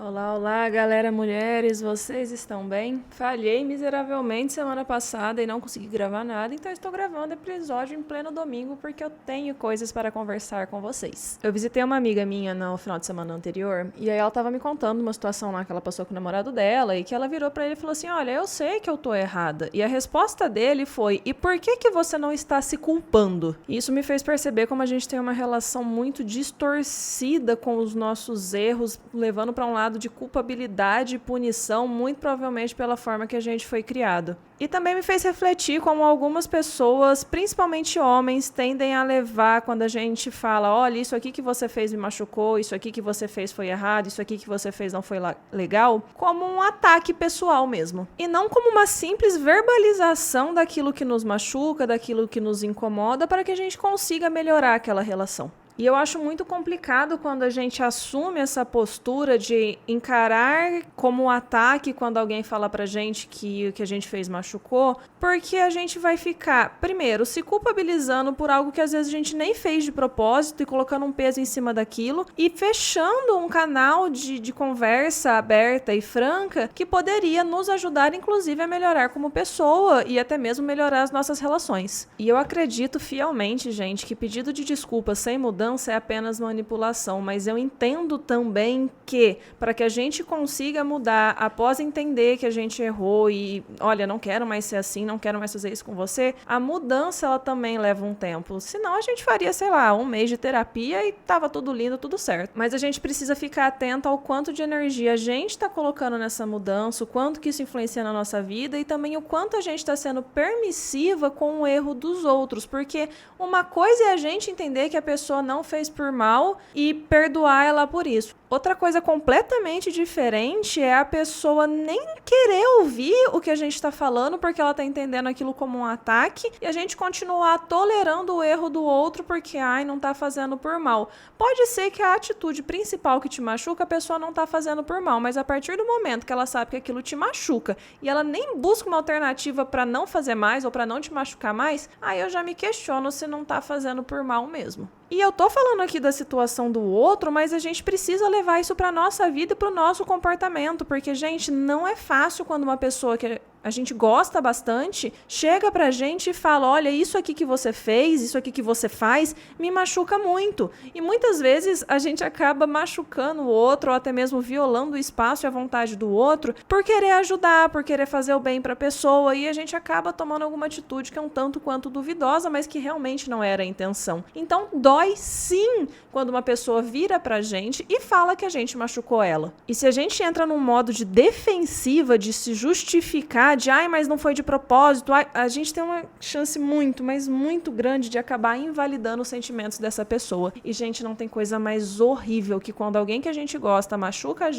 Olá, olá, galera, mulheres, vocês estão bem? Falhei miseravelmente semana passada e não consegui gravar nada, então estou gravando episódio em pleno domingo porque eu tenho coisas para conversar com vocês. Eu visitei uma amiga minha no final de semana anterior e aí ela tava me contando uma situação lá que ela passou com o namorado dela e que ela virou pra ele e falou assim: olha, eu sei que eu tô errada. E a resposta dele foi: e por que você não está se culpando? E isso me fez perceber como a gente tem uma relação muito distorcida com os nossos erros, levando pra um lado de culpabilidade e punição, muito provavelmente pela forma que a gente foi criado. E também me fez refletir como algumas pessoas, principalmente homens, tendem a levar quando a gente fala: olha, isso aqui que você fez me machucou, isso aqui que você fez foi errado, isso aqui que você fez não foi legal, como um ataque pessoal mesmo. E não como uma simples verbalização daquilo que nos machuca, daquilo que nos incomoda, para que a gente consiga melhorar aquela relação. E eu acho muito complicado quando a gente assume essa postura de encarar como um ataque quando alguém fala pra gente que o que a gente fez machucou, porque a gente vai ficar, primeiro, se culpabilizando por algo que às vezes a gente nem fez de propósito e colocando um peso em cima daquilo e fechando um canal de conversa aberta e franca que poderia nos ajudar, inclusive, a melhorar como pessoa e até mesmo melhorar as nossas relações. E eu acredito fielmente, gente, que pedido de desculpa sem mudança é apenas manipulação, mas eu entendo também que para que a gente consiga mudar após entender que a gente errou e, olha, não quero mais ser assim, não quero mais fazer isso com você, a mudança ela também leva um tempo. Senão a gente faria, sei lá, um mês de terapia e tava tudo lindo, tudo certo. Mas a gente precisa ficar atento ao quanto de energia a gente está colocando nessa mudança, o quanto que isso influencia na nossa vida e também o quanto a gente está sendo permissiva com o erro dos outros, porque uma coisa é a gente entender que a pessoa não fez por mal e perdoar ela por isso. Outra coisa completamente diferente é a pessoa nem querer ouvir o que a gente está falando porque ela está entendendo aquilo como um ataque e a gente continuar tolerando o erro do outro porque, não está fazendo por mal. Pode ser que a atitude principal que te machuca a pessoa não está fazendo por mal, mas a partir do momento que ela sabe que aquilo te machuca e ela nem busca uma alternativa para não fazer mais ou para não te machucar mais, aí eu já me questiono se não está fazendo por mal mesmo. E eu tô falando aqui da situação do outro, mas a gente precisa levar isso pra nossa vida e pro nosso comportamento, porque, gente, não é fácil quando uma pessoa que a gente gosta bastante chega pra gente e fala: olha, isso aqui que você fez, isso aqui que você faz, me machuca muito. E muitas vezes a gente acaba machucando o outro ou até mesmo violando o espaço e a vontade do outro por querer ajudar, por querer fazer o bem pra pessoa, e a gente acaba tomando alguma atitude que é um tanto quanto duvidosa, mas que realmente não era a intenção. Então, dói sim quando uma pessoa vira pra gente e fala que a gente machucou ela. E se a gente entra num modo de defensiva, de se justificar, de mas não foi de propósito, a gente tem uma chance muito, mas muito grande de acabar invalidando os sentimentos dessa pessoa. E, gente, não tem coisa mais horrível que quando alguém que a gente gosta machuca a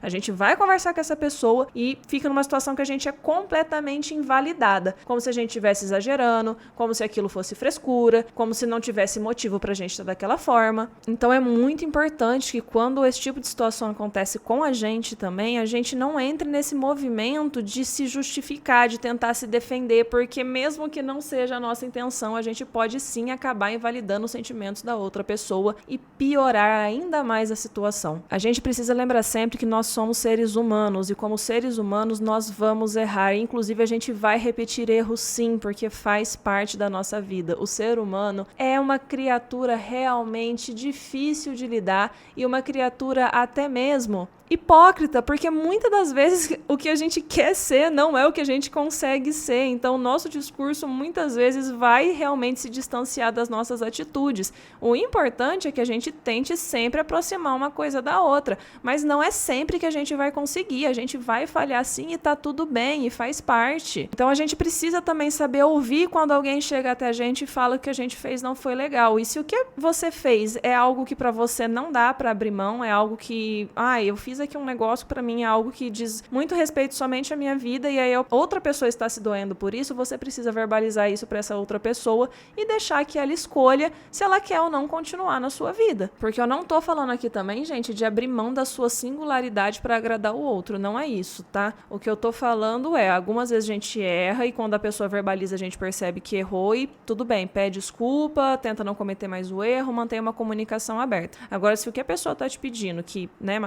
gente vai conversar com essa pessoa e fica numa situação que a gente é completamente invalidada. Como se a gente estivesse exagerando, como se aquilo fosse frescura, como se não tivesse motivo pra gente estar daquela forma. Então é muito importante que quando esse tipo de situação acontece com a gente também, a gente não entre nesse movimento de se justificar, de tentar se defender, porque mesmo que não seja a nossa intenção, a gente pode sim acabar invalidando os sentimentos da outra pessoa e piorar ainda mais a situação. A gente precisa lembrar sempre que nós somos seres humanos e como seres humanos nós vamos errar, inclusive a gente vai repetir erros sim, porque faz parte da nossa vida. O ser humano é uma criatura realmente difícil de lidar e uma criatura até mesmo hipócrita, porque muitas das vezes o que a gente quer ser não é o que a gente consegue ser. Então, o nosso discurso muitas vezes vai realmente se distanciar das nossas atitudes. O importante é que a gente tente sempre aproximar uma coisa da outra, mas não é sempre que a gente vai conseguir. A gente vai falhar sim e tá tudo bem e faz parte. Então, a gente precisa também saber ouvir quando alguém chega até a gente e fala que o que a gente fez não foi legal. E se o que você fez é algo que pra você não dá pra abrir mão, é algo que, eu fiz aqui um negócio pra mim, é algo que diz muito respeito somente à minha vida, e aí eu outra pessoa está se doendo por isso, você precisa verbalizar isso para essa outra pessoa e deixar que ela escolha se ela quer ou não continuar na sua vida. Porque eu não tô falando aqui também, gente, de abrir mão da sua singularidade para agradar o outro, não é isso, tá? O que eu tô falando é, algumas vezes a gente erra e quando a pessoa verbaliza a gente percebe que errou e tudo bem, pede desculpa, tenta não cometer mais o erro, mantém uma comunicação aberta. Agora, se o que a pessoa tá te pedindo, que, né,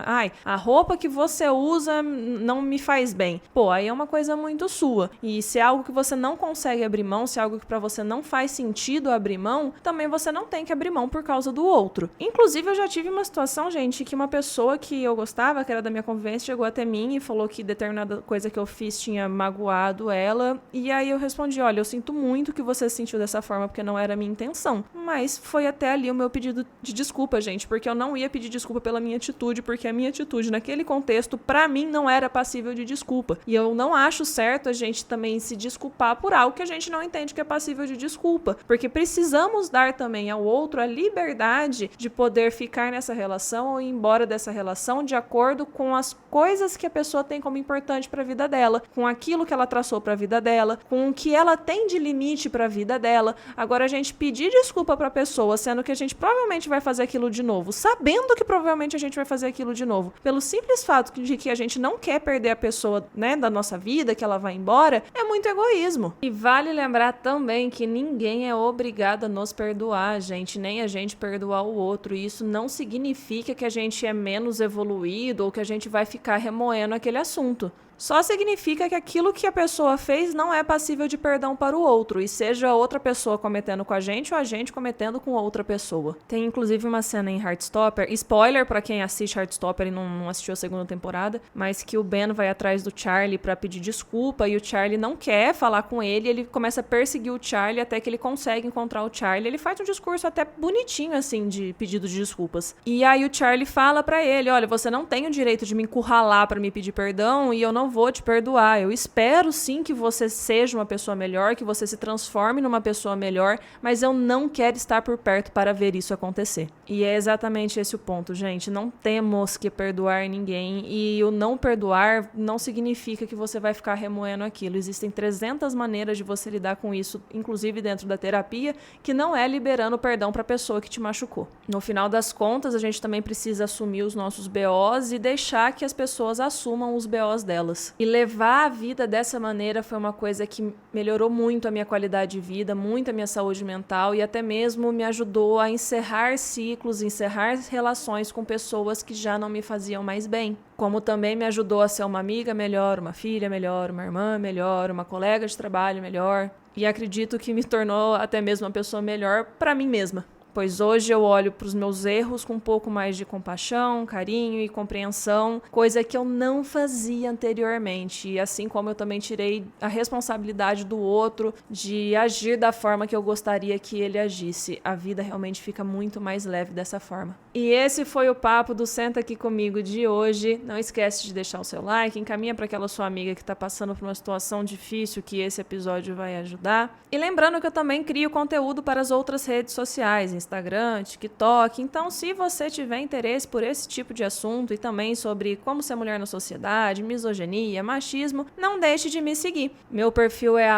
a roupa que você usa não me faz bem, pô, aí é uma coisa muito sua. E se é algo que você não consegue abrir mão, se é algo que pra você não faz sentido abrir mão, também você não tem que abrir mão por causa do outro. Inclusive, eu já tive uma situação, gente, que uma pessoa que eu gostava, que era da minha convivência, chegou até mim e falou que determinada coisa que eu fiz tinha magoado ela. E aí eu respondi, olha, eu sinto muito que você se sentiu dessa forma, porque não era a minha intenção. Mas foi até ali o meu pedido de desculpa, gente, porque eu não ia pedir desculpa pela minha atitude, porque a minha atitude naquele contexto, pra mim, não era passível de desculpa. E eu não acho certo a gente também se desculpar por algo que a gente não entende que é passível de desculpa, porque precisamos dar também ao outro a liberdade de poder ficar nessa relação ou ir embora dessa relação de acordo com as coisas que a pessoa tem como importante para a vida dela, com aquilo que ela traçou para a vida dela, com o que ela tem de limite para a vida dela. Agora a gente pedir desculpa para a pessoa, sendo que a gente provavelmente vai fazer aquilo de novo, sabendo que provavelmente a gente vai fazer aquilo de novo, pelo simples fato de que a gente não quer perder a pessoa, né, da nossa vida, que ela vai embora, é muito egoísmo. E vale lembrar também que ninguém é obrigado a nos perdoar, gente, nem a gente perdoar o outro. E isso não significa que a gente é menos evoluído ou que a gente vai ficar remoendo aquele assunto. Só significa que aquilo que a pessoa fez não é passível de perdão para o outro, e seja outra pessoa cometendo com a gente ou a gente cometendo com outra pessoa. Tem inclusive uma cena em Heartstopper, spoiler para quem assiste Heartstopper e não assistiu a segunda temporada, mas que o Ben vai atrás do Charlie para pedir desculpa e o Charlie não quer falar com ele começa a perseguir o Charlie até que ele consegue encontrar o Charlie. Ele faz um discurso até bonitinho assim de pedido de desculpas. E aí o Charlie fala para ele, olha, você não tem o direito de me encurralar para me pedir perdão e eu não vou te perdoar. Eu espero sim que você seja uma pessoa melhor, que você se transforme numa pessoa melhor, mas eu não quero estar por perto para ver isso acontecer. E é exatamente esse o ponto, gente. Não temos que perdoar ninguém e o não perdoar não significa que você vai ficar remoendo aquilo. Existem 300 maneiras de você lidar com isso, inclusive dentro da terapia, que não é liberando perdão para a pessoa que te machucou. No final das contas, a gente também precisa assumir os nossos BOs e deixar que as pessoas assumam os BOs delas. E levar a vida dessa maneira foi uma coisa que melhorou muito a minha qualidade de vida, muito a minha saúde mental e até mesmo me ajudou a encerrar ciclos, encerrar relações com pessoas que já não me faziam mais bem. Como também me ajudou a ser uma amiga melhor, uma filha melhor, uma irmã melhor, uma colega de trabalho melhor. E acredito que me tornou até mesmo uma pessoa melhor para mim mesma. Pois hoje eu olho para os meus erros com um pouco mais de compaixão, carinho e compreensão, coisa que eu não fazia anteriormente. E assim como eu também tirei a responsabilidade do outro de agir da forma que eu gostaria que ele agisse. A vida realmente fica muito mais leve dessa forma. E esse foi o papo do Senta Aqui Comigo de hoje. Não esquece de deixar o seu like, encaminha para aquela sua amiga que está passando por uma situação difícil que esse episódio vai ajudar. E lembrando que eu também crio conteúdo para as outras redes sociais, Instagram, TikTok. Então, se você tiver interesse por esse tipo de assunto e também sobre como ser mulher na sociedade, misoginia, machismo, não deixe de me seguir. Meu perfil é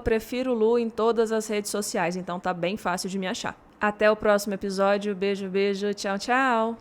@prefirolu em todas as redes sociais, então tá bem fácil de me achar. Até o próximo episódio. Beijo, beijo. Tchau, tchau.